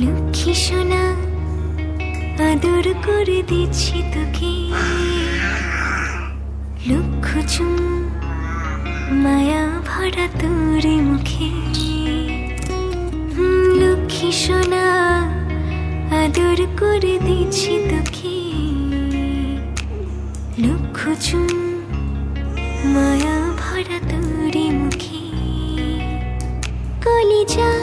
লক্ষ্মী সোনা আদর করে দিচ্ছি তোকে, লক্ষ চুমু মায়া ভরা তোর মুখে। লক্ষ্মী সোনা আদর করে দিচ্ছি তোকে, লক্ষ চুমু মায়া ভরা তোর মুখে। কলিজা